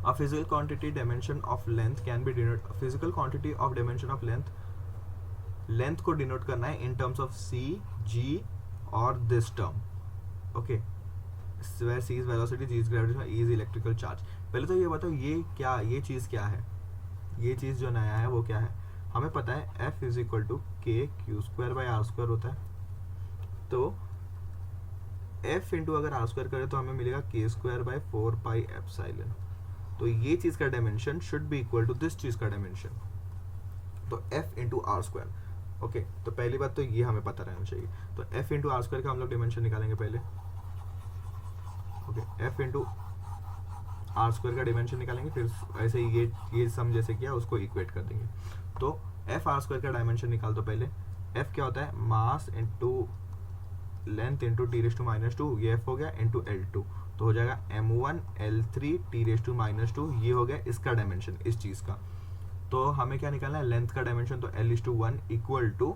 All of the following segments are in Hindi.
A physical quantity dimension of length can be denoted, physical quantity of dimension of length, length को डिनोट करना है इन टर्म्स ऑफ सी, जी और this term. Okay, where c is velocity, g is gravitation, e is electrical charge. पहले तो ये बताओ ये क्या, ये चीज़ क्या है, ये चीज़ जो नया है वो क्या है. हमें पता है f is equal to K Q square by R square होता है. तो f इंटू अगर आर स्क्वायर करें तो हमें मिलेगा के स्क्वायर बाई 4 पाई एप्सिलॉन. तो ये चीज़ का dimension should be equal to this चीज़ का डायमेंशन. तो f into R square. Okay, तो पहली बात तो ये हमें पता रहना चाहिए. तो f इंटू आर स्क्वायर का हम लोग डायमेंशन निकालेंगे पहले. Okay, f into R square का डायमेंशन निकालेंगे, फिर ऐसे ही ये सम जैसे किया उसको इक्वेट कर देंगे. तो f आर स्क्वायर का डायमेंशन निकाल दो पहले. f क्या होता है, mass into length into T raise to minus two, ये f हो गया इंटू L2, तो हो जाएगा m1 L3 T raise to minus two. ये हो गया इसका डायमेंशन, इस चीज़ का. तो हमें क्या निकालना है, लेंथ का डायमेंशन. तो L/1 इक्वल टू,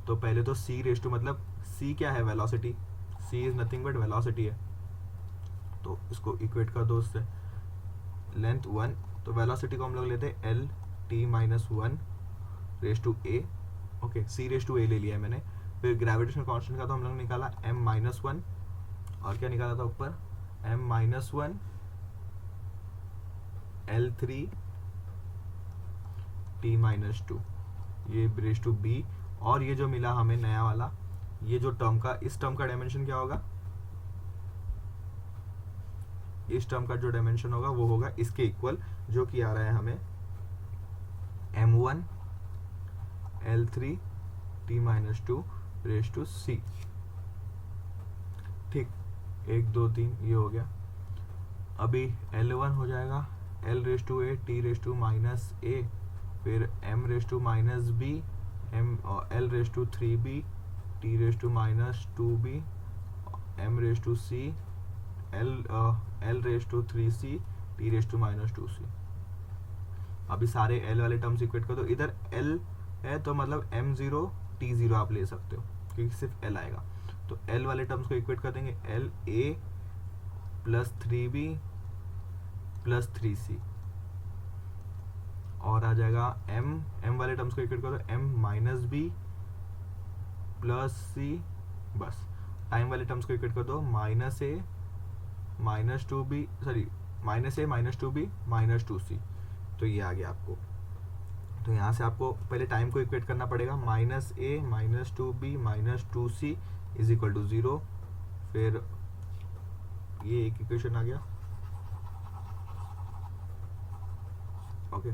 तो पहले तो c रेस टू, मतलब c क्या है, velocity. c is nothing but velocity है, तो इसको इक्वेट कर दो उससे. लेंथ 1, तो वेलोसिटी को हम लोग लेते हैं L T minus 1 raise to A. Okay, c raise to A ले लिया है मैंने. फिर ग्रेविटेशन कांस्टेंट का तो हम लोग निकाला m माइनस 1, और क्या निकाला था ऊपर, m minus 1 L3 T minus 2, ये रेस टू बी. और ये जो मिला हमें नया वाला, ये जो टर्म का, इस टर्म का डायमेंशन क्या होगा, इस टर्म का जो डायमेंशन होगा वो होगा इसके इक्वल, जो कि आ रहा है हमें m1 L3 T minus 2 raise to C. ठीक, 1 2 3 ये हो गया. अभी L1 हो जाएगा L raise to A T raise to minus A, फिर m raise to minus B, m L raise to 3b T raise to minus 2b, m raise to C, L raise to 3c T raise to minus 2c. अभी सारे L वाले टर्म्स इक्वेट कर दो. इधर L है तो मतलब m0 t0 आप ले सकते हो, क्योंकि सिर्फ L आएगा. तो L वाले टर्म्स को इक्वेट कर देंगे, L a plus 3b plus 3c, और आ जाएगा m वाले टर्म्स को इक्वेट कर दो, m माइनस बी प्लस सी. बस, टाइम वाले टर्म्स को इक्वेट कर दो, minus A minus 2b, sorry minus A minus 2b minus 2c. तो ये आ गया आपको. तो यहाँ से आपको पहले टाइम को इक्वेट करना पड़ेगा, minus A minus 2b minus 2c is equal to 0. फिर ये एक इक्वेशन आ गया. ओके,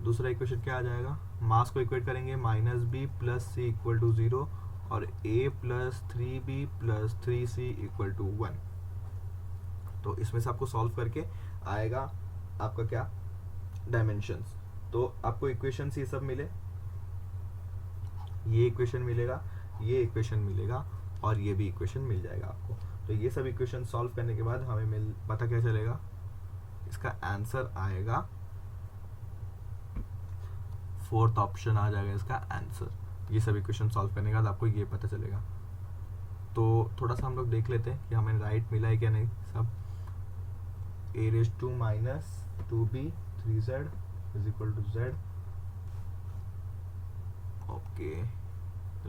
दूसरा इक्वेशन क्या आ जाएगा, मास को इक्वेट करेंगे, minus B plus C equal to 0 और a plus 3b plus 3c equal to 1. तो इसमें से आपको सॉल्व करके आएगा आपका क्या, डायमेंशंस. तो आपको इक्वेशंस ये सब मिले, ये इक्वेशन मिलेगा, ये इक्वेशन मिलेगा, और ये भी इक्वेशन मिल जाएगा आपको. तो ये सब इक्वेशन सॉल्व करने के बाद हमें पता क्या चलेगा, इसका आंसर आएगा, फोर्थ ऑप्शन आ जाएगा इसका आंसर. ये सब इक्वेशन सॉल्व करने के बाद आपको ये पता चलेगा. तो थोड़ा सा हम लोग देख लेते हैं कि हमें राइट मिला है क्या नहीं. सब a raise to minus 2b 3z is equal to z. Okay,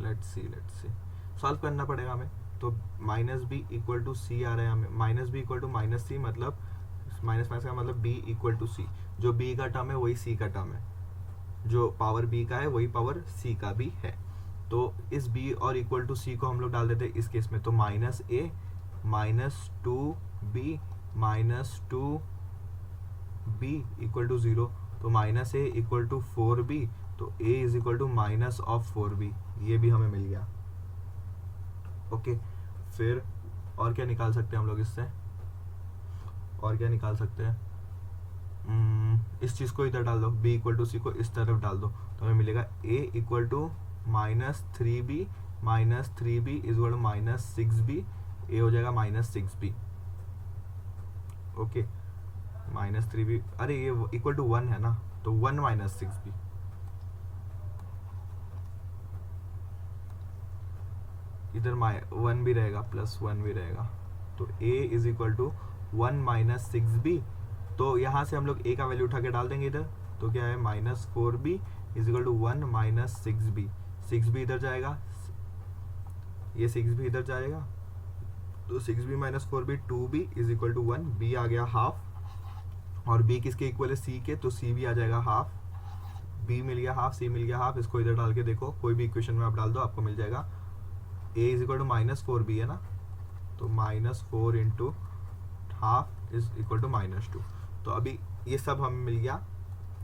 let's see solve करना पड़ेगा हमें. तो minus B equal to C आ रहा है हमें, minus B equal to minus C, मतलब माइनस माइनस का मतलब b इक्वल टू सी. जो b का टर्म है वही c का टर्म है, जो पावर b का है वही पावर c का भी है. तो इस b और इक्वल टू c को हम लोग डाल देते हैं इस केस में. तो minus A minus 2b minus 2b equal to 0. तो minus A equal to 4b, तो a is equal to minus of 4b, ये भी हमें मिल गया. ओके, फिर और क्या निकाल सकते हैं हम लोग इससे, और क्या निकाल सकते हैं, इस चीज़ को इधर डाल दो, b इक्वल टू सी को इस तरफ डाल दो, तो हमें मिलेगा a equal to minus 3b minus 3b is equal to minus 6b, a हो जाएगा minus 6b. Okay, minus 3b, अरे ये इक्वल टू 1 है ना, तो 1 माइनस 6b. इधर 1 भी रहेगा प्लस 1 भी रहेगा. तो a is equal to 1 minus 6b तो यहाँ से हम लोग a का वैल्यू उठा के डाल देंगे इधर, तो क्या है -4b is equal to 1 minus 6b। 6b इधर जाएगा, ये 6b इधर जाएगा, तो 6b minus 4b 2b is equal to 1। b आ गया हाफ, और b किसके इक्वल है c के, तो c भी आ जाएगा हाफ। b मिल गया हाफ, c मिल गया हाफ, इसको इधर डाल के देखो, कोई भी इक्वेशन में आप डाल दो आपको मिल जाएगा। a is equal to -4b है ना, तो -4 into half is equal to -2। तो अभी ये सब हमें मिल गया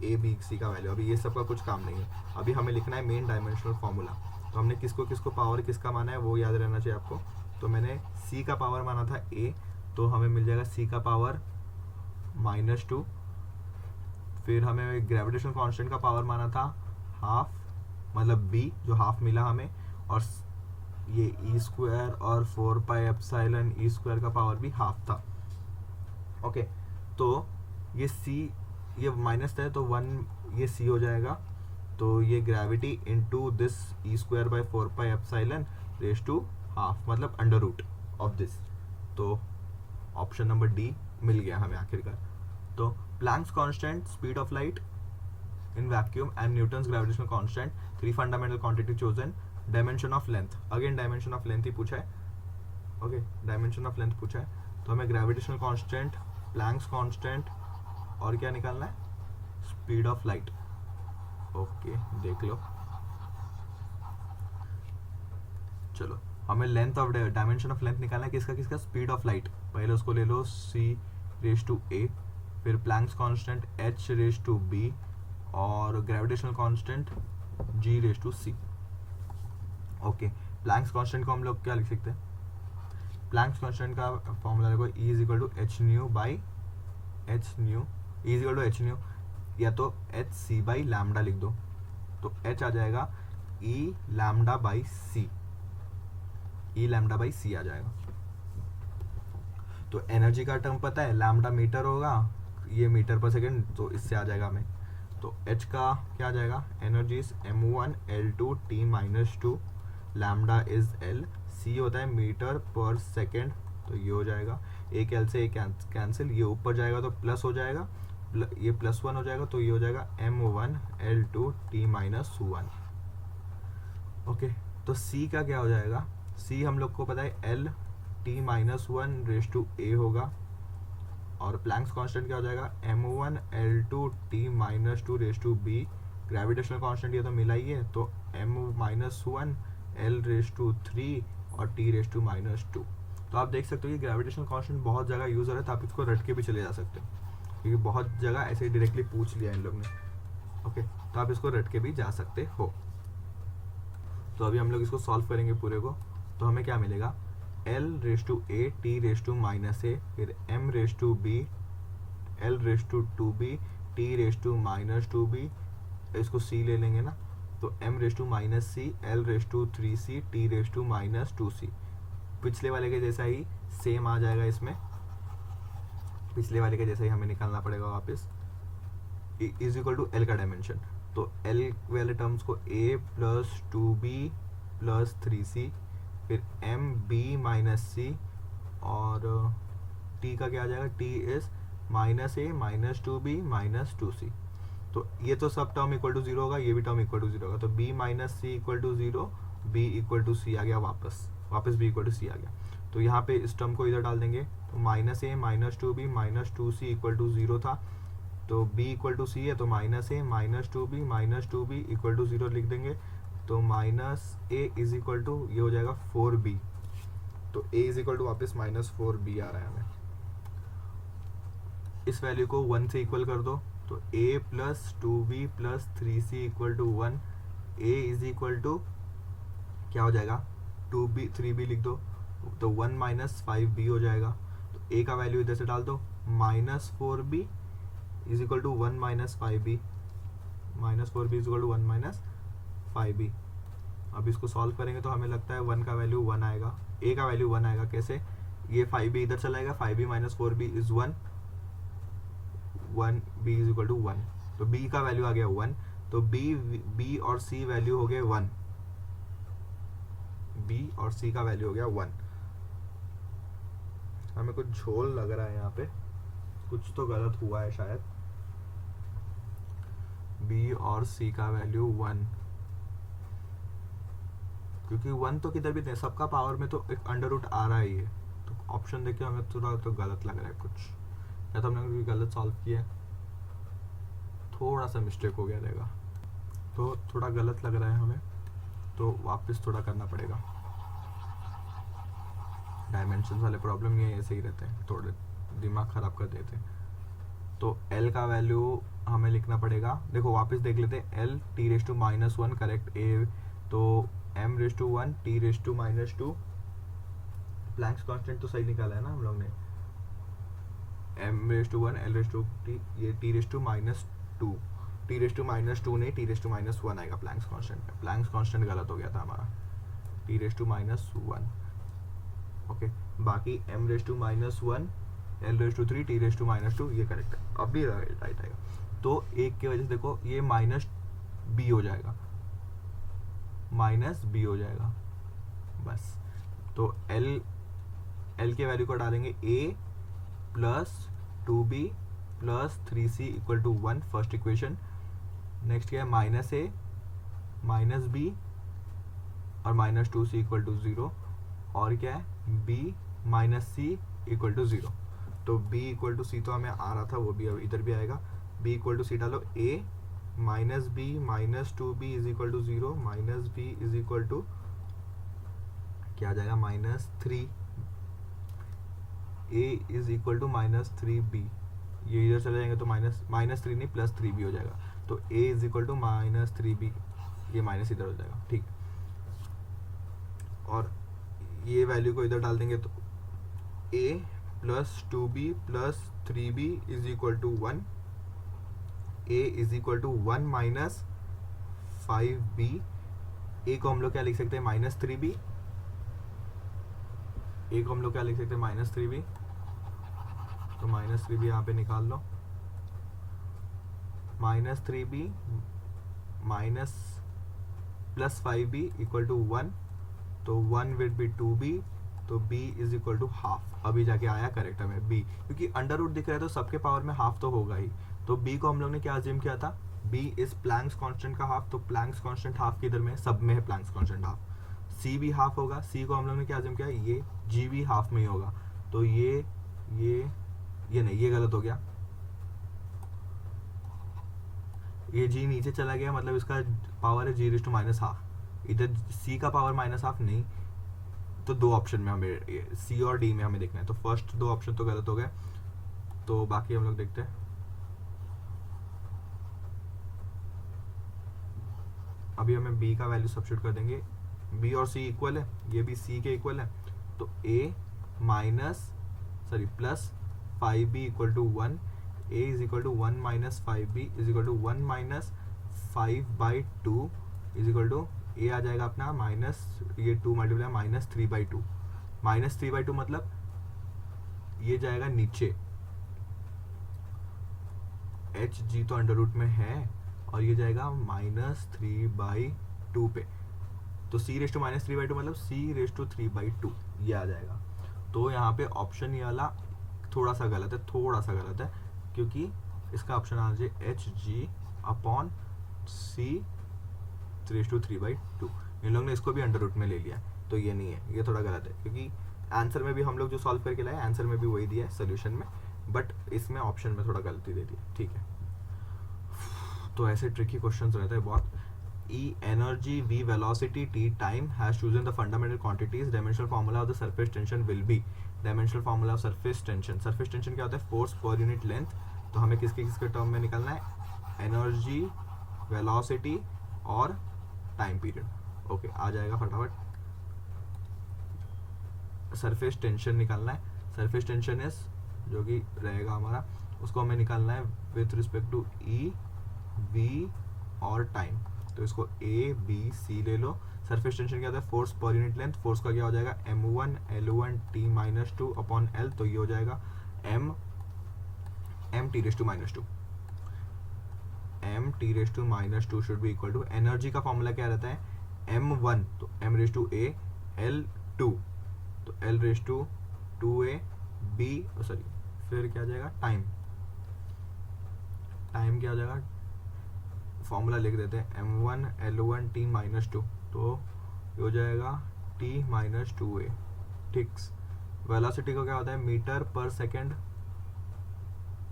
a b c का वैल्यू। अभी ये सब का कुछ काम नहीं है, अभी हमें लिखना है मेन डायमेंशनल फॉर्मूला। तो हमने किसको किसको पावर किसका माना है वो याद रहना चाहिए आपको। तो मैंने c का पावर माना था a, तो हमें मिल जाएगा c का पावर -2। फिर हमें ग्रेविटेशनल कांस्टेंट का पावर माना था हाफ, मतलब b जो हाफ मिला हमें, और ये e स्क्वायर और 4 पाई एप्सिलॉन e स्क्वायर का पावर भी हाफ था। ओके, तो ये c ये माइनस है तो 1 ये c हो जाएगा, तो ये gravity into this e square by 4 pi epsilon raise to half, मतलब अंडर रूट ऑफ दिस। तो ऑप्शन नंबर डी मिल गया हमें आखिरकार। तो Planck's constant, speed of light in vacuum and Newton's gravitational constant, 3 fundamental quantity chosen, dimension of length, again dimension of length ही पूछा है। ओके, डायमेंशन ऑफ लेंथ पूछा है, तो हमें ग्रेविटेशनल कांस्टेंट, प्लैंक्स कांस्टेंट और क्या निकालना है, स्पीड ऑफ लाइट। ओके, देख लो। चलो, हमें length of dimension of length निकालना है, किसका किसका, स्पीड ऑफ लाइट। पहले उसको ले लो c रेज टू a, फिर Planck's constant h raise to b, और gravitational constant g raise to c। Okay, Planck's constant को हम लोग क्या लिख सकते हैं, प्लैंक्स कांस्टेंट का फॉर्मूला देखो, E is equal to H nu by H nu, E is equal to H nu, या तो एच सी बाई लैम्डा लिख दो, तो h आ जाएगा E lambda by c, E lambda by c आ जाएगा। तो एनर्जी का टर्म पता है, लैम्डा मीटर होगा, ये मीटर पर सेकेंड, तो इससे आ जाएगा हमें। तो h का क्या आ जाएगा, energy is m1 L2 T minus 2, lambda is L, c होता है मीटर पर सेकेंड, तो ये हो जाएगा, एक L से एक कैंसिल, ये ऊपर जाएगा तो प्लस हो जाएगा, ये +1 हो जाएगा, तो ये हो जाएगा m1 L2 T minus 1। Okay, तो c का क्या हो जाएगा, c हम लोग को पता है L T minus 1 raise to a होगा, और प्लैंक्स कांस्टेंट क्या हो जाएगा, m1 L2 T minus 2 raise to b, gravitational constant ये तो मिला ही है, तो m minus 1 L raise to 3 और t रेज टू माइनस 2। तो आप देख सकते हो कि ग्रेविटेशनल कांस्टेंट बहुत जगह यूज हो रहा है, तो आप इसको रट के भी चले जा सकते हो, क्योंकि बहुत जगह ऐसे ही डायरेक्टली पूछ लिया इन लोग ने। ओके, तो आप इसको रट के भी जा सकते हो। तो अभी हम लोग इसको सॉल्व करेंगे पूरे को, तो हमें क्या मिलेगा, L raise to a T raise to minus a, फिर m raise to b L raise to 2b T raise to minus 2b, इसको c ले लेंगे ना, तो m raise to minus c L raise to 3c T raise to minus 2c। पिछले वाले के जैसा ही सेम आ जाएगा इसमें, पिछले वाले के जैसा ही हमें निकालना पड़ेगा वापस, इज इक्वल टू L का डायमेंशन। तो L वाले टर्म्स को a plus 2b plus 3c, फिर m b माइनस c, और t का क्या आ जाएगा, t is minus a minus 2b minus 2c। तो ये तो सब टर्म इक्वल टू 0 होगा, ये भी टर्म इक्वल टू 0 होगा, तो b minus c equal to 0, b equal to c आ गया, वापस b इक्वल टू c आ गया। तो यहाँ पे इस टर्म को इधर डाल देंगे, तो minus a minus 2b minus 2c equal to 0 था, तो b इक्वल टू c है, तो minus a minus 2b equal to 0 लिख देंगे, तो minus a is equal to ये हो जाएगा 4b, तो a इज इक्वल टू वापस माइनस 4b आ रहा है हमें। इस वैल्यू को 1 से इक्वल कर दो, तो a plus 2b plus 3c equal to 1, a is equal to क्या हो जाएगा, 2b 3b लिख दो, तो 1 माइनस 5b हो जाएगा। तो a का वैल्यू इधर से डाल दो, minus 4b is equal to 1 minus 5b, minus 4b is equal to 1 minus 5b। अब इसको सॉल्व करेंगे तो हमें लगता है 1 का वैल्यू 1 आएगा, a का वैल्यू 1 आएगा। कैसे, ये 5b इधर चला जाएगा, 5b minus 4b is 1, 1b is equal to 1, तो b का वैल्यू आ गया 1, तो b और c वैल्यू हो गए 1, b और c का वैल्यू हो गया 1। हमें कुछ झोल लग रहा है यहाँ पे, कुछ तो गलत हुआ है शायद। बी और सी का वैल्यू 1, क्योंकि 1 तो किधर भी नहीं, सबका पावर में तो एक अंडर रूट आ रहा ही है, तो ऑप्शन देख के हमें थोड़ा तो गलत लग रहा है कुछ, या तो हमने कोई गलत सॉल्व किया है, थोड़ा सा मिस्टेक हो गया रहेगा, तो थोड़ा गलत लग रहा है हमें, तो वापस थोड़ा करना पड़ेगा। डायमेंशन वाले प्रॉब्लम ये ऐसे ही रहते हैं, थोड़े दिमाग ख़राब कर देते हैं। तो L का वैल्यू हमें लिखना पड़ेगा, देखो वापस देख लेते हैं। L T⁻⁻1 करेक्ट, A तो M⁻1 T⁻⁻2, प्लैंक्स कांस्टेंट तो सही निकाला है ना हम लोग ने, M⁻1 L⁻T, ये T⁻⁻2, T⁻⁻2 नहीं T⁻⁻1 आएगा प्लैंक्स कांस्टेंट में, प्लैंक्स कांस्टेंट गलत हो गया था हमारा, T⁻⁻1 ओके। बाकी M⁻1 L⁻3 T⁻⁻2 ये करेक्ट है, अब भी राइट आएगा। तो एक की वजह से देखो ये माइनस बी हो जाएगा, माइनस बी हो जाएगा बस। तो L के वैल्यू को डालेंगे A plus 2B plus 3C equal to 1, first equation. Next क्या है, माइनस A माइनस B और माइनस 2C इक्वल टू 0, और क्या है B minus C equal to 0। तो B इक्वल टू C तो हमें आ रहा था, वो भी अब इधर भी आएगा। B इक्वल टू C डालो, A minus B minus 2B is equal to 0, minus B is equal to क्या आ जाएगा, -3, A is equal to -3B, ये इधर चले जाएंगे तो -3 नहीं +3B हो जाएगा। तो A is equal to -3B, ये माइनस इधर हो जाएगा, ठीक। और ये वैल्यू को इधर डाल देंगे तो A plus 2B plus 3B is equal to 1, A is equal to 1 minus 5B। A को हम लोग क्या लिख सकते हैं, -3B। A को हम लोग क्या लिख सकते हैं, -3B। तो -3B यहाँ पे निकाल लो, -3B minus plus 5B equal to 1, तो 1 विल बी 2B, तो B is equal to half. अभी जाके आया करेक्ट हमें B, क्योंकि अंडर रूट दिख रहा है तो सबके पावर में हाफ तो होगा ही। तो B को हम लोग ने क्या अज्यूम किया था, B इज प्लैंक्स कांस्टेंट का हाफ, तो प्लैंक्स कांस्टेंट हाफ किधर में, सब में है प्लैंक्स कांस्टेंट हाफ। C भी हाफ होगा, C को हम लोग ने क्या अज्यूम किया, ये G भी हाफ में ही होगा। तो ये नहीं, ये गलत हो गया, ये G नीचे चला गया, मतलब इसका पावर है G टू -12। इधर C का पावर -12 नहीं, तो दो ऑप्शन में हमें C और D में हमें देखना है। तो फर्स्ट दो ऑप्शन तो गलत हो गए, तो बाकी हम लोग देखते हैं। अभी हमें B का वैल्यू सब्स्टिट्यूट कर देंगे, B और C इक्वल है, ये भी C के इक्वल है, तो A plus 5B equal to 1, A is equal to 1 minus 5B is equal to 1 minus 5/2 is equal to A आ जाएगा अपना माइनस, ये 2 मल्टीप्लाई -3/2, -3/2 मतलब ये जाएगा नीचे, HG तो अंडर रूट में है, और ये जाएगा -3/2 पे, तो C⁻³ मतलब C⁻³ ये आ जाएगा। तो यहाँ पे ऑप्शन ये वाला थोड़ा सा गलत है, क्योंकि इसका ऑप्शन आ जाए HG अपॉन C⁻³/2। इन लोग ने इसको भी अंडर रूट में ले लिया, तो ये नहीं है, ये थोड़ा गलत है, क्योंकि आंसर में भी हम लोग जो सॉल्व करके लाए आंसर में भी वही दिया है सोल्यूशन में, बट इसमें ऑप्शन में थोड़ा गलती दे दी, ठीक है। तो ऐसे ट्रिकी क्वेश्चंस रहते हैं बहुत। E energy, V velocity, T time has chosen the fundamental quantities. Dimensional formula of the surface tension will be, dimensional formula of surface tension क्या होता है, फोर्स पर यूनिट लेंथ। तो हमें किसके टर्म में निकालना है, एनर्जी, वेलोसिटी और टाइम पीरियड। ओके, आ जाएगा फटाफट। सरफेस टेंशन निकालना है, सरफेस टेंशन इज जो कि रहेगा हमारा, उसको हमें निकालना है with respect to E, V और टाइम। तो इसको A, B, C ले लो। सरफेस टेंशन क्या होता है, force per unit length, force का क्या हो जाएगा M1 L1 T-2 upon L, तो ये हो जाएगा M T⁻²। M T⁻² should be equal to, energy का फॉर्मूला क्या रहता है, M1 तो M⁻A, L2 तो L⁻2A, B फिर क्या आ जाएगा टाइम, ऑप्शन क्या हो जाएगा, फॉर्मूला लिख देते हैं m1 L1 t माइनस 2, तो ये हो जाएगा t माइनस 2a। ठीक, वेलोसिटी को क्या होता है मीटर पर सेकेंड,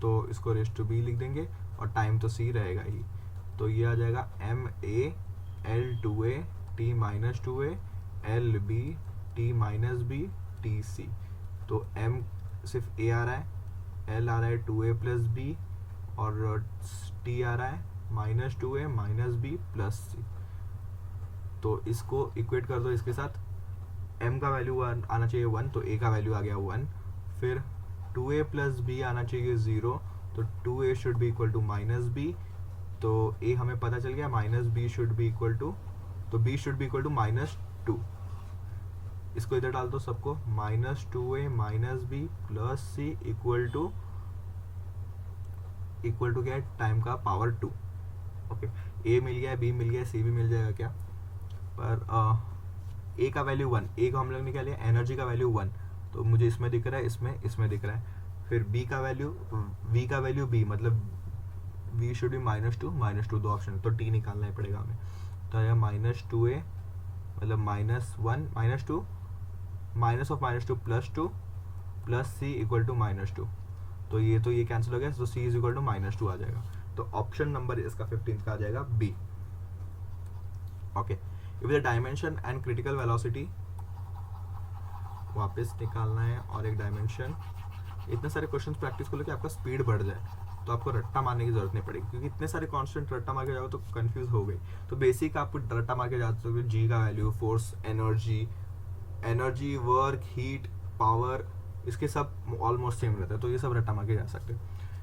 तो इसको रेस टू बी लिख देंगे और टाइम तो c रहेगा ही, तो ये आ जाएगा ma L2a t minus 2a LB t minus b tc। तो m सिर्फ a आ रहा है, l आ रहा है 2a प्लस b और t आ रहा है minus 2a minus b plus c। तो इसको इक्वेट कर दो इसके साथ, m का वैल्यू आना चाहिए 1, तो a का वैल्यू आ गया 1, फिर 2a प्लस b आना चाहिए 0, तो 2a should be equal to minus b, तो a हमें पता चल गया, minus b should be equal to, तो b should be equal to minus 2। इसको इधर डाल दो सबको, minus 2a minus b plus c equal to क्या है, टाइम का पावर 2। ओके, a मिल गया, b मिल गया, c भी मिल जाएगा क्या, पर a का वैल्यू 1, a को हम लोग ने क्या लिया, एनर्जी का वैल्यू 1, तो मुझे इसमें दिख रहा है, इसमें दिख रहा है। फिर b का वैल्यू, v का वैल्यू b, मतलब v शुड बी माइनस 2, दो ऑप्शन है, तो t निकालना ही पड़ेगा हमें, तो आया माइनस 2a मतलब minus 1 minus 2 minus of minus 2 plus 2 plus c equal to minus 2, तो ये कैंसिल हो गया, तो c is equal to minus 2 आ जाएगा। तो ऑप्शन नंबर इसका 15 का आ जाएगा B. Okay, if the dimension and critical velocity, वापस निकालना है और एक डायमेंशन, इतने सारे क्वेश्चंस प्रैक्टिस करो कि आपका स्पीड बढ़ जाए, तो आपको रट्टा मारने की जरूरत नहीं पड़ेगी, क्योंकि इतने सारे कांस्टेंट रट्टा मार के जाओ तो कंफ्यूज हो गई। तो बेसिक आपको रट्टा मार के जाते हो, जी का value, force, energy, work, heat, power, इसके सब ऑलमोस्ट सेम रहता है, तो ये सब रट्टा मार के जा सकते हैं।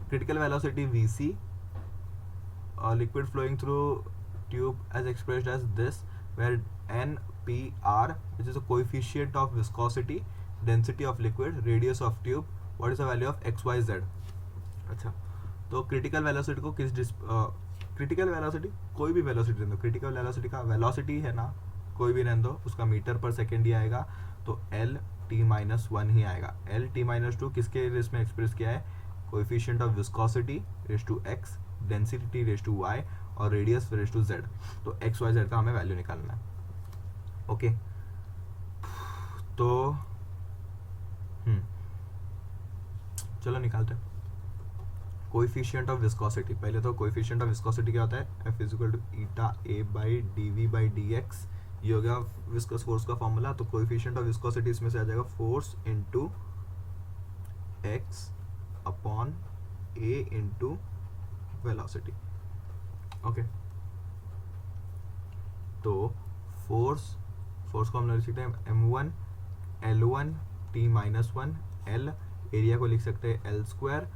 Critical velocity vc, liquid flowing through tube as expressed as this, where npr, which is a coefficient of viscosity, density of liquid, radius of tube, what is the value of xyz। अच्छा, तो क्रिटिकल वेलोसिटी को क्रिटिकल वेलोसिटी कोई भी वेलोसिटी रहने दो, क्रिटिकल वेलोसिटी का वेलोसिटी है ना कोई भी रहने दो, उसका मीटर पर सेकेंड ही आएगा, तो एल टी माइनस 1 ही आएगा। एल टी माइनस 2 किसके रेस में एक्सप्रेस किया है, coefficient of viscosity raise to x, density raise to y और रेडियस रेस टू जेड, तो एक्स वाई जेड का हमें वैल्यू निकालना है। ओके, तो चलो निकालते हैं कोएफिशिएंट ऑफ विस्कोसिटी। पहले तो कोएफिशिएंट ऑफ विस्कोसिटी क्या होता है, F is equal to eta A by d v by d x, ये हो गया विस्कस फोर्स का फॉर्मूला। तो कोएफिशिएंट ऑफ विस्कोसिटी इसमें से आ जाएगा force into x upon A into velocity. Okay, तो फोर्स को हम लिख सकते हैं m1 L1 t minus 1 L, area को लिख सकते हैं L स्क्वायर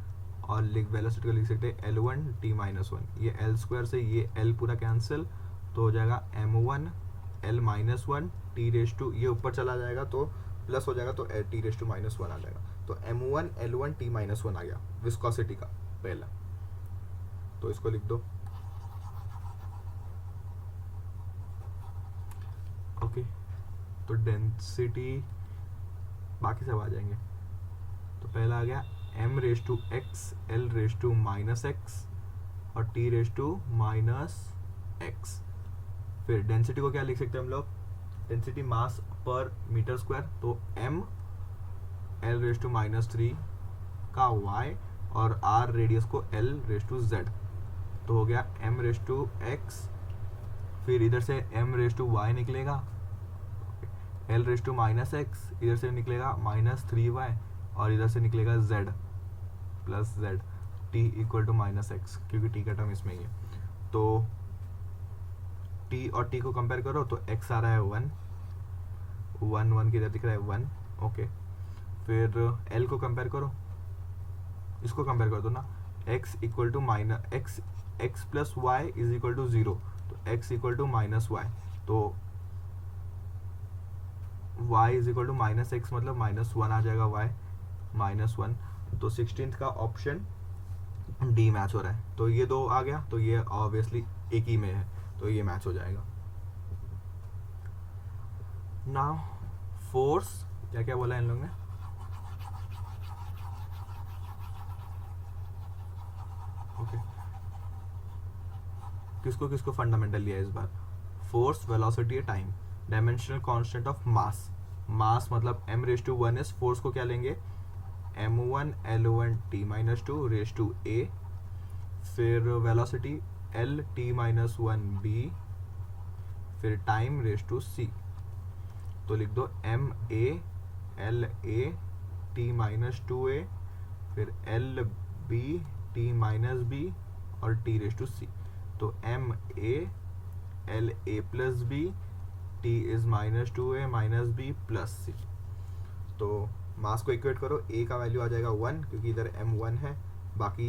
और वेलोसिटी को लिख सकते हैं L1 t माइनस 1। ये L स्क्वायर से ये L पूरा कैंसिल, तो हो जाएगा m1 L minus 1 t raise to, ये ऊपर चला जाएगा तो प्लस हो जाएगा, तो t रेस टू माइनस 1 आ जाएगा। तो m1 L1 t माइनस 1 आ गया विस्कोसिटी का पहला, तो इसको लिख दो। ओके, तो डेंसिटी बाकी सब आ जाएंगे। तो पहला आ गया m raise to x, l raise to minus x और t raise to minus x। फिर डेंसिटी को क्या लिख सकते हैं हम लोग, डेंसिटी मास पर मीटर स्क्वायर, तो m l raise to minus 3 का y और r रेडियस को l रेस टू z, तो हो गया m रेस टू x, फिर इधर से m रेस टू y निकलेगा, l raise to minus x, इधर से निकलेगा माइनस 3y और इधर से निकलेगा z plus z, t equal to minus x, क्योंकि t का टर्म इसमें ही है। तो t और t को कंपेयर करो तो x आ रहा है 1 किधर दिख रहा है 1। ओके, फिर l को कंपेयर करो, इसको कंपेयर कर दो ना, x equal to minus x plus y is equal to 0, तो x equal to minus y, तो y is equal to minus x, मतलब माइनस 1 आ जाएगा y माइनस 1। तो 16th का ऑप्शन डी मैच हो रहा है, तो ये दो आ गया, तो ये ऑब्वियसली एक ही में है, तो ये मैच हो जाएगा। नाउ फोर्स, क्या क्या बोला इन लोगों ने, किसको किसको फंडामेंटल लिया है इस बार, force, velocity, time, dimensional constant of mass, mass मतलब m⁻1 इज, फोर्स को क्या लेंगे m1 L1 t-2 raise to a, फिर वेलोसिटी L t-1 b, फिर टाइम रेज टू c। तो लिख दो ma L_a t-2a, फिर L_b t-b और t रेज टू c। तो ma L_a plus b t is -2a minus b plus c। तो मास को इक्वेट करो, a का वैल्यू आ जाएगा 1 क्योंकि इधर m1 है, बाकी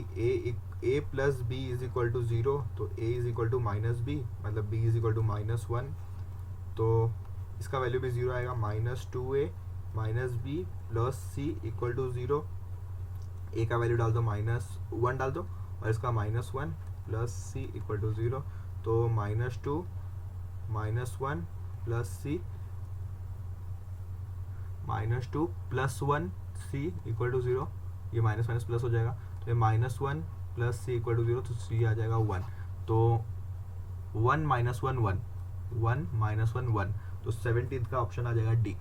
a plus b is equal to 0, तो a is equal to minus b मतलब b इज इक्वल टू -1, तो इसका वैल्यू भी 0 आएगा, -2a minus b plus c equal to 0। a का वैल्यू डाल दो -1 डाल दो और इसका -1 प्लस c इक्वल टू 0, तो -2 -1 plus c -2 plus 1 c equal to 0, ये माइनस माइनस प्लस हो जाएगा, तो ये -1 प्लस c इक्वल टू 0, तो c आ जाएगा 1। तो 1 -1 1 1 -1 1, तो 17th का ऑप्शन आ जाएगा डी।